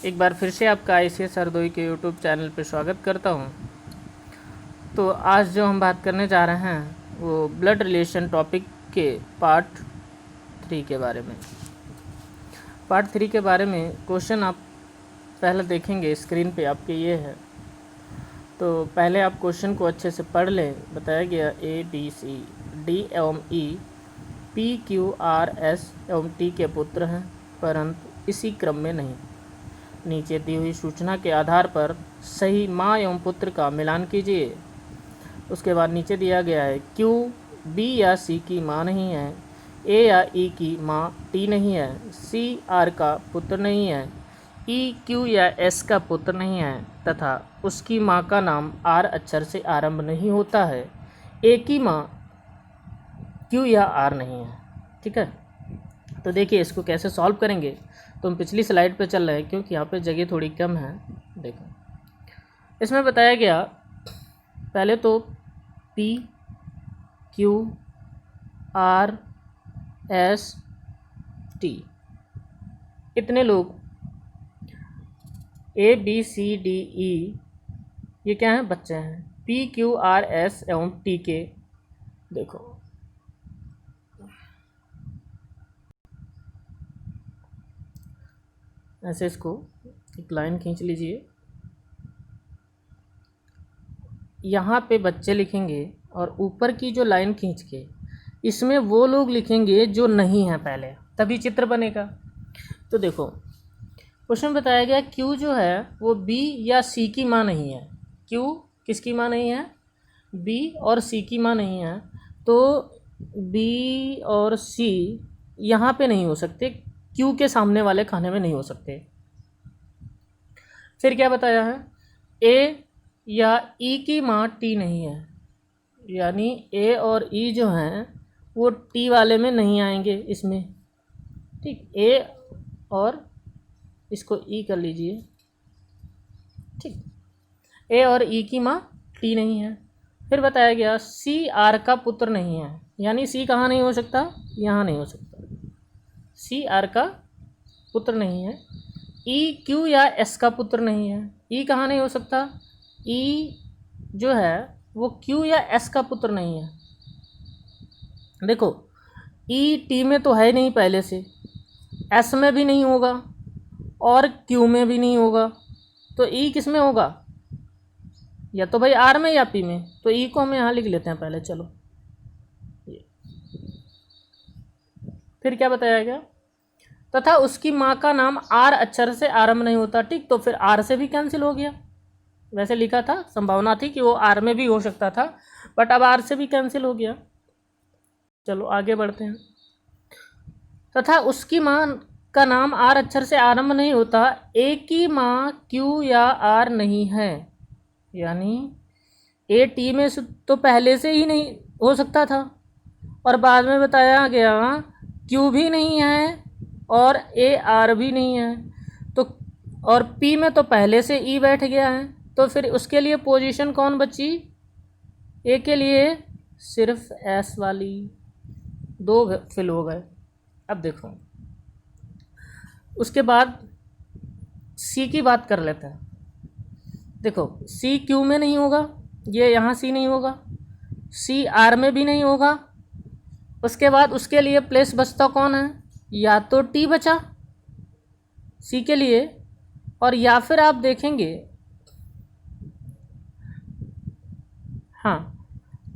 एक बार फिर से आपका ICS हरदोई के यूट्यूब चैनल पर स्वागत करता हूं। तो आज जो हम बात करने जा रहे हैं वो ब्लड रिलेशन टॉपिक के पार्ट 3 के बारे में। पार्ट 3 के बारे में क्वेश्चन आप पहले देखेंगे, स्क्रीन पे आपके ये है। तो पहले आप क्वेश्चन को अच्छे से पढ़ लें। बताया गया ABCD एवं E PQRS एवं T के पुत्र हैं, परंतु इसी क्रम में नहीं। नीचे दी हुई सूचना के आधार पर सही माँ एवं पुत्र का मिलान कीजिए। उसके बाद नीचे दिया गया है Q B या C की माँ नहीं है, A या E की माँ T नहीं है, C R का पुत्र नहीं है, E Q या S का पुत्र नहीं है तथा उसकी माँ का नाम R अक्षर से आरंभ नहीं होता है। A की माँ Q या R नहीं है। ठीक है, तो देखिए इसको कैसे सॉल्व करेंगे। तो हम पिछली स्लाइड पे चल रहे हैं क्योंकि यहाँ पे जगह थोड़ी कम है। देखो इसमें बताया गया पहले तो P Q R S T इतने लोग A B C D E ये क्या हैं, बच्चे हैं। P Q R S एवं T के देखो ऐसे इसको एक लाइन खींच लीजिए। यहाँ पे बच्चे लिखेंगे और ऊपर की जो लाइन खींच के इसमें वो लोग लिखेंगे जो नहीं हैं पहले, तभी चित्र बनेगा। तो देखो क्वेश्चन बताया गया Q जो है वो B या C की माँ नहीं है। Q किसकी माँ नहीं है? B और C की माँ नहीं है। तो B और C यहाँ पे नहीं हो सकते, Q के सामने वाले खाने में नहीं हो सकते। फिर क्या बताया है? A या E की माँ T नहीं है, यानी A और E जो हैं वो T वाले में नहीं आएंगे इसमें। ठीक, A और इसको E कर लीजिए। ठीक, A और E की माँ T नहीं है। फिर बताया गया C R का पुत्र नहीं है, यानी C कहाँ नहीं हो सकता? यहाँ नहीं हो सकता। C R का पुत्र नहीं है। E Q या S का पुत्र नहीं है। E कहाँ नहीं हो सकता? E जो है वो Q या S का पुत्र नहीं है। देखो E T में तो है नहीं पहले से, S में भी नहीं होगा और Q में भी नहीं होगा। तो E किस में होगा? या तो भाई R में या P में। तो E को हम यहाँ लिख लेते हैं पहले। चलो फिर क्या बताया गया? तथा उसकी माँ का नाम R अक्षर से आरंभ नहीं होता। ठीक, तो फिर R से भी कैंसिल हो गया। वैसे लिखा था, संभावना थी कि वो R में भी हो सकता था, बट अब R से भी कैंसिल हो गया। चलो आगे बढ़ते हैं। तथा उसकी माँ का नाम R अक्षर से आरंभ नहीं होता। A की माँ Q या R नहीं है, यानी A T में तो पहले से ही नहीं हो सकता था और बाद में बताया गया Q भी नहीं है और A R भी नहीं है। तो और P में तो पहले से E बैठ गया है, तो फिर उसके लिए पोजीशन कौन बची? A के लिए सिर्फ S वाली, दो फिल हो गए। अब देखो उसके बाद C की बात कर लेते हैं। देखो C Q में नहीं होगा, ये यहाँ C नहीं होगा, C R में भी नहीं होगा। उसके बाद उसके लिए प्लेस बचता कौन है? या तो T बचा C के लिए, और या फिर आप देखेंगे हाँ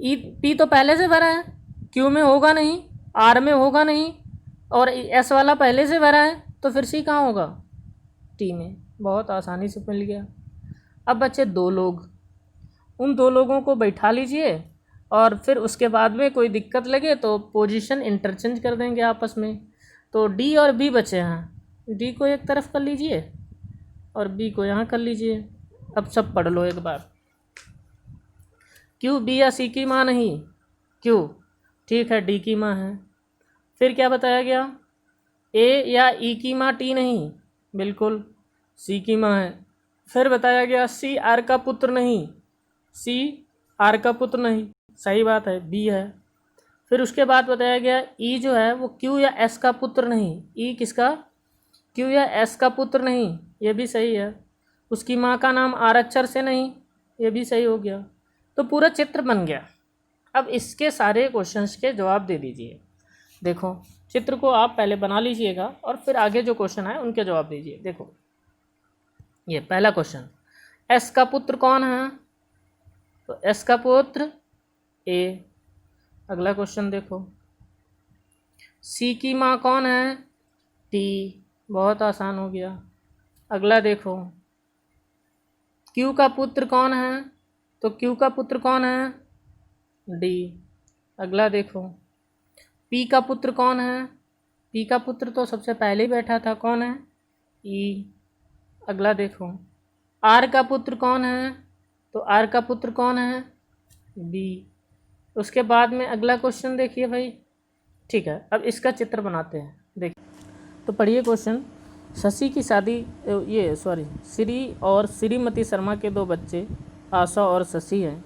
E P तो पहले से भरा है, Q में होगा नहीं, R में होगा नहीं और S वाला पहले से भरा है, तो फिर C कहाँ होगा? T में। बहुत आसानी से मिल गया। अब बचे दो लोग, उन दो लोगों को बैठा लीजिए और फिर उसके बाद में कोई दिक्कत लगे तो पोजीशन इंटरचेंज कर देंगे आपस में। तो D और B बचे हैं, D को एक तरफ कर लीजिए और B को यहाँ कर लीजिए। अब सब पढ़ लो एक बार। Q B या C की माँ नहीं, Q ठीक है, D की माँ है। फिर क्या बताया गया? A या E की माँ T नहीं, बिल्कुल C की माँ है। फिर बताया गया C R का पुत्र नहीं, C R का पुत्र नहीं, सही बात है, B है। फिर उसके बाद बताया गया E जो है वो Q या S का पुत्र नहीं, E किसका? क्यू या एस का पुत्र नहीं, ये भी सही है। उसकी माँ का नाम आर अक्षर से नहीं, ये भी सही हो गया। तो पूरा चित्र बन गया। अब इसके सारे क्वेश्चंस के जवाब दे दीजिए। देखो चित्र को आप पहले बना लीजिएगा और फिर आगे जो क्वेश्चन आए उनके जवाब दीजिए। देखो ये पहला क्वेश्चन, एस का पुत्र कौन है? तो एस का पुत्र ए। अगला क्वेश्चन देखो, सी की माँ कौन है? टी। बहुत आसान हो गया। अगला देखो, क्यू का पुत्र कौन है? तो क्यू का पुत्र कौन है? डी। अगला देखो, पी का पुत्र कौन है? पी का पुत्र तो सबसे पहले ही बैठा था, कौन है? ई। अगला देखो, आर का पुत्र कौन है? तो आर का पुत्र कौन है? बी। उसके बाद में अगला क्वेश्चन देखिए भाई। ठीक है, अब इसका चित्र बनाते हैं। देखिए तो पढ़िए क्वेश्चन, शशि की शादी, ये सॉरी, श्री और श्रीमती शर्मा के 2 बच्चे आशा और शशि हैं।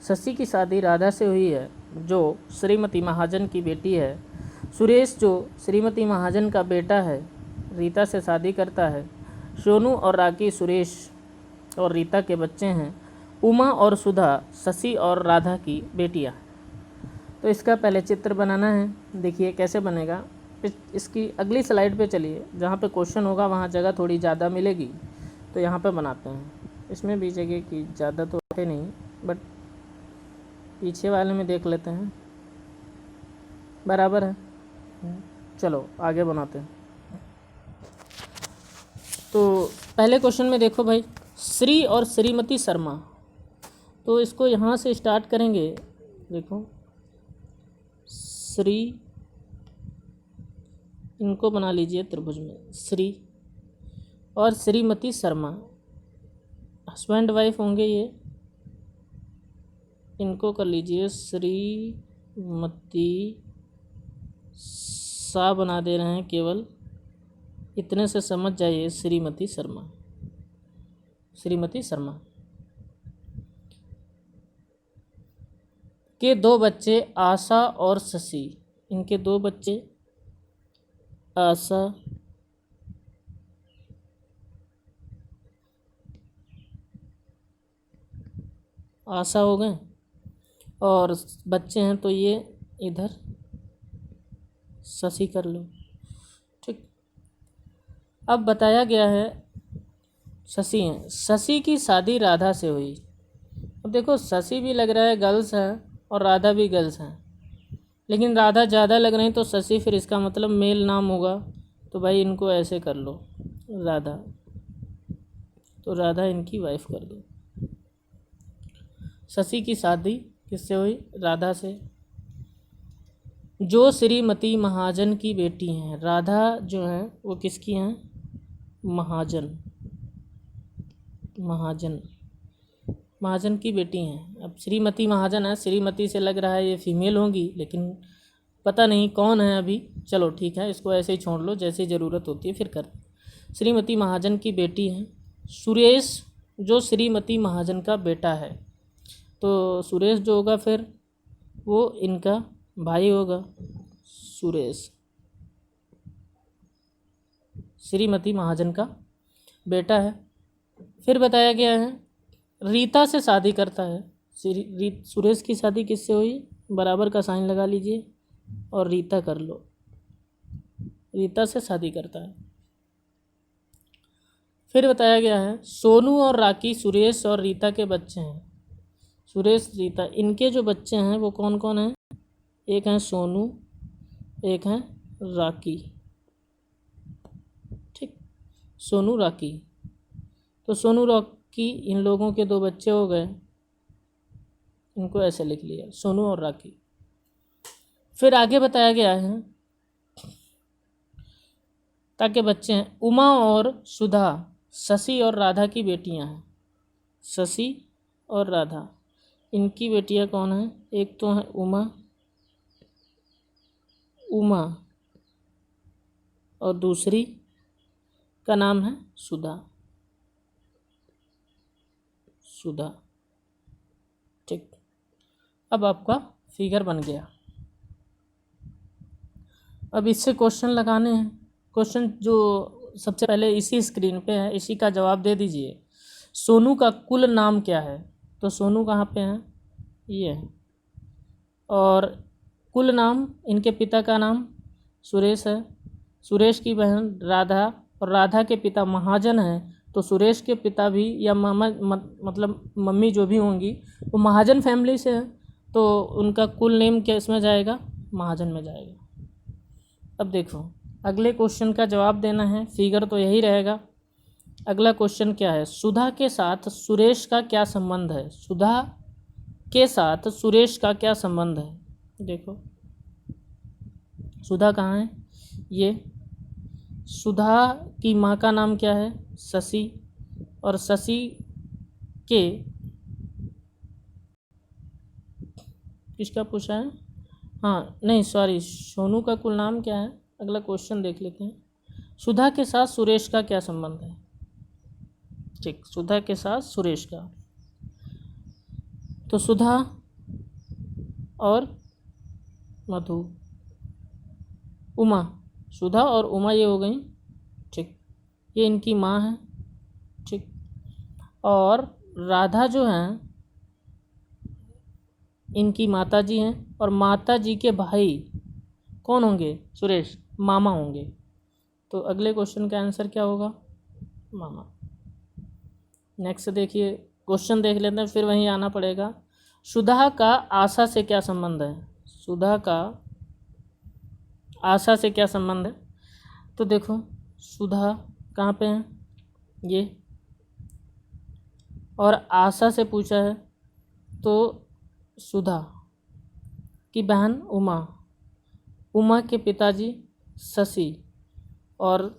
शशि की शादी राधा से हुई है जो श्रीमती महाजन की बेटी है। सुरेश जो श्रीमती महाजन का बेटा है रीता से शादी करता है। सोनू और राकी सुरेश और रीता के बच्चे हैं। उमा और सुधा शशि और राधा की बेटियां। तो इसका पहले चित्र बनाना है। देखिए कैसे बनेगा। इसकी अगली स्लाइड पे चलिए, जहाँ पे क्वेश्चन होगा वहाँ जगह थोड़ी ज़्यादा मिलेगी, तो यहाँ पे बनाते हैं। इसमें भी जगह की ज़्यादा तो है नहीं, बट पीछे वाले में देख लेते हैं, बराबर है। चलो आगे बनाते हैं। तो पहले क्वेश्चन में देखो भाई, श्री और श्रीमती शर्मा, तो इसको यहाँ से स्टार्ट करेंगे। देखो श्री, इनको बना लीजिए त्रिभुज में, श्री और श्रीमती शर्मा, हस्बैंड वाइफ होंगे ये। इनको कर लीजिए श्रीमती सा बना दे रहे हैं, केवल इतने से समझ जाइए, श्रीमती शर्मा। श्रीमती शर्मा के 2 बच्चे आशा और शशि। इनके 2 बच्चे आशा हो गए, और बच्चे हैं तो ये इधर शशि कर लो। ठीक, अब बताया गया है शशि हैं। शशि की शादी राधा से हुई। अब देखो शशि भी लग रहा है गर्ल्स है और राधा भी गर्ल्स हैं, लेकिन राधा ज़्यादा लग रही तो शशि, फिर इसका मतलब मेल नाम होगा। तो भाई इनको ऐसे कर लो, राधा, तो राधा इनकी वाइफ कर दो। शशि की शादी किससे हुई? राधा से, जो श्रीमती महाजन की बेटी हैं। राधा जो हैं वो किसकी हैं? महाजन, महाजन की बेटी हैं। अब श्रीमती महाजन है, श्रीमती से लग रहा है ये फीमेल होंगी, लेकिन पता नहीं कौन है अभी। चलो ठीक है, इसको ऐसे ही छोड़ लो, जैसी ज़रूरत होती है फिर कर। श्रीमती महाजन की बेटी हैं। सुरेश जो श्रीमती महाजन का बेटा है, तो सुरेश जो होगा फिर वो इनका भाई होगा। सुरेश श्रीमती महाजन का बेटा है। फिर बताया गया है रीता से शादी करता है। सुरेश की शादी किससे हुई? बराबर का साइन लगा लीजिए और रीता कर लो, रीता से शादी करता है। फिर बताया गया है सोनू और राकी सुरेश और रीता के बच्चे हैं। सुरेश रीता, इनके जो बच्चे हैं वो कौन कौन हैं? एक हैं सोनू, एक हैं राकी। ठीक, सोनू राकी, तो सोनू राकी इन लोगों के 2 बच्चे हो गए। इनको ऐसे लिख लिया, सोनू और राकी। फिर आगे बताया गया है ताकि बच्चे हैं उमा और सुधा, शशि और राधा की बेटियां हैं। शशि और राधा, इनकी बेटियां कौन हैं? एक तो है उमा और दूसरी का नाम है सुधा। ठीक, अब आपका फिगर बन गया। अब इससे क्वेश्चन लगाने हैं। क्वेश्चन जो सबसे पहले इसी स्क्रीन पे है, इसी का जवाब दे दीजिए। सोनू का कुल नाम क्या है? तो सोनू कहाँ पे है? ये है। और कुल नाम, इनके पिता का नाम सुरेश है, सुरेश की बहन राधा, और राधा के पिता महाजन हैं, तो सुरेश के पिता भी या मामा मतलब मम्मी जो भी होंगी वो महाजन फैमिली से हैं, तो उनका कुल नेम क्या इसमें जाएगा? महाजन में जाएगा। अब देखो अगले क्वेश्चन का जवाब देना है, फिगर तो यही रहेगा। अगला क्वेश्चन क्या है? सुधा के साथ सुरेश का क्या संबंध है? सुधा के साथ सुरेश का क्या संबंध है? देखो सुधा कहाँ है? ये सुधा की माँ का नाम क्या है? शशि, और शशि के किसका पूछा है? हाँ नहीं सॉरी, सोनू का कुल नाम क्या है? अगला क्वेश्चन देख लेते हैं। सुधा के साथ सुरेश का क्या संबंध है? ठीक, सुधा के साथ सुरेश का, तो सुधा और मधु, उमा, सुधा और उमा ये हो गई। ठीक, ये इनकी माँ है। ठीक, और राधा जो हैं इनकी माता जी हैं, और माता जी के भाई कौन होंगे? सुरेश, मामा होंगे। तो अगले क्वेश्चन का आंसर क्या होगा? मामा। नेक्स्ट देखिए, क्वेश्चन देख लेते हैं, फिर वहीं आना पड़ेगा। सुधा का आशा से क्या संबंध है? सुधा का आशा से क्या संबंध है? तो देखो सुधा कहाँ पे है? ये, और आशा से पूछा है तो सुधा की बहन उमा, उमा के पिताजी शशि, और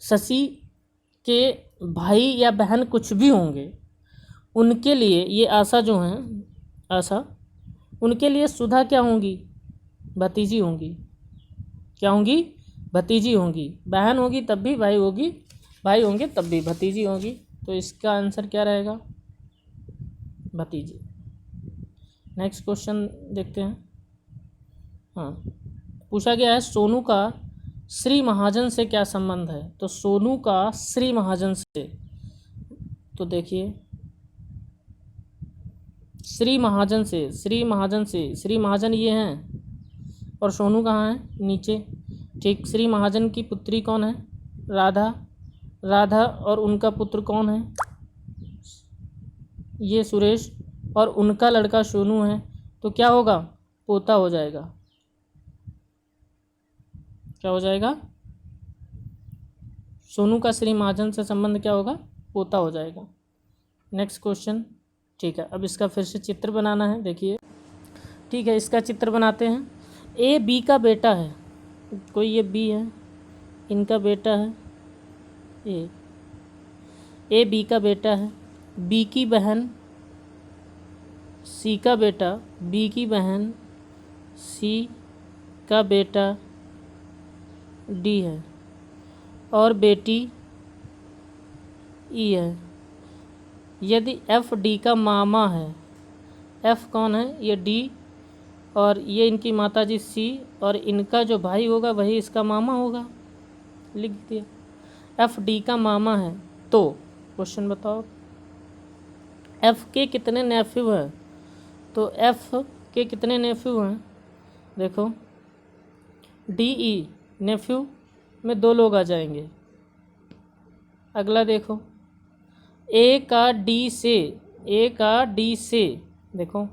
शशि के भाई या बहन कुछ भी होंगे, उनके लिए ये आशा जो हैं, आशा, उनके लिए सुधा क्या होंगी? भतीजी होंगी। क्या होंगी? भतीजी होंगी। बहन होगी तब भी, भाई होगी, भाई होंगे तब भी, भतीजी होगी। तो इसका आंसर क्या रहेगा? भतीजी। नेक्स्ट क्वेश्चन देखते हैं। हाँ, पूछा गया है सोनू का श्री महाजन से क्या संबंध है? तो सोनू का श्री महाजन से, तो देखिए श्री महाजन से, श्री महाजन से, श्री महाजन ये हैं, और सोनू कहाँ है? नीचे। ठीक, श्री महाजन की पुत्री कौन है? राधा, राधा और उनका पुत्र कौन है? ये सुरेश, और उनका लड़का सोनू है, तो क्या होगा? पोता हो जाएगा। क्या हो जाएगा? सोनू का श्री महाजन से संबंध क्या होगा? पोता हो जाएगा। Next question. ठीक है, अब इसका फिर से चित्र बनाना है। देखिए, ठीक है, इसका चित्र बनाते हैं। ए बी का बेटा है, कोई ये बी है, इनका बेटा है ए बी का बेटा है, बी की बहन सी का बेटा, बी की बहन सी का बेटा डी है, और बेटी ई है। यदि एफ डी का मामा है, एफ कौन है? ये डी, और ये इनकी माताजी सी, और इनका जो भाई होगा वही इसका मामा होगा। लिख दिया। एफ डी का मामा है, तो क्वेश्चन बताओ एफ के कितने नेफ्यू हैं? तो एफ के कितने नेफ्यू हैं? देखो डी ई नेफ्यू में 2 लोग आ जाएंगे। अगला देखो ए का डी से, ए का डी से, देखो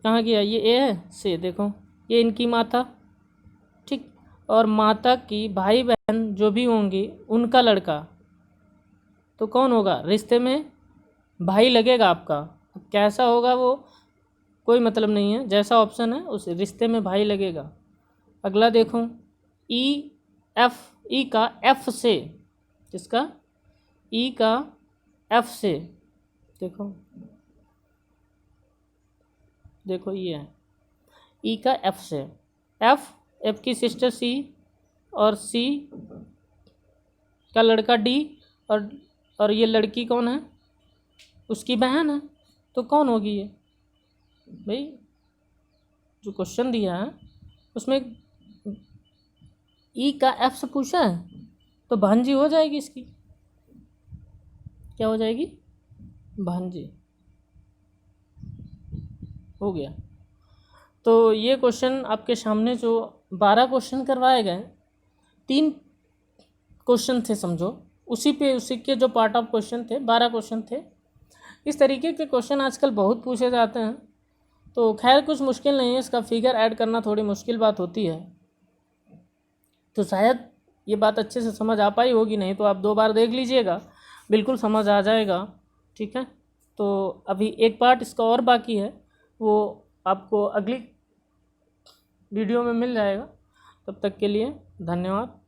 कहाँ गया? ये ए है, से, देखो ये इनकी माता। ठीक, और माता की भाई बहन जो भी होंगी उनका लड़का, तो कौन होगा? रिश्ते में भाई लगेगा आपका, कैसा होगा वो कोई मतलब नहीं है, जैसा ऑप्शन है उस रिश्ते में भाई लगेगा। अगला देखो ई एफ, ई का एफ से, किसका? ई का एफ से, देखो देखो ये है ई का एफ से, एफ, एफ की सिस्टर सी, और सी का लड़का डी, और ये लड़की कौन है? उसकी बहन है। तो कौन होगी ये? भाई जो क्वेश्चन दिया है उसमें ई का एफ से पूछा है तो भांजी हो जाएगी इसकी, क्या हो जाएगी, भांजी। हो गया। तो ये क्वेश्चन आपके सामने जो 12 क्वेश्चन करवाए गए, 3 क्वेश्चन थे समझो, उसी के जो पार्ट ऑफ क्वेश्चन थे 12 क्वेश्चन थे। इस तरीके के क्वेश्चन आजकल बहुत पूछे जाते हैं, तो खैर कुछ मुश्किल नहीं है, इसका फिगर ऐड करना थोड़ी मुश्किल बात होती है। तो शायद ये बात अच्छे से समझ आ पाई होगी, नहीं तो आप 2 बार देख लीजिएगा, बिल्कुल समझ आ जाएगा। ठीक है, तो अभी एक पार्ट इसका और बाकी है, वो आपको अगली वीडियो में मिल जाएगा। तब तक के लिए धन्यवाद।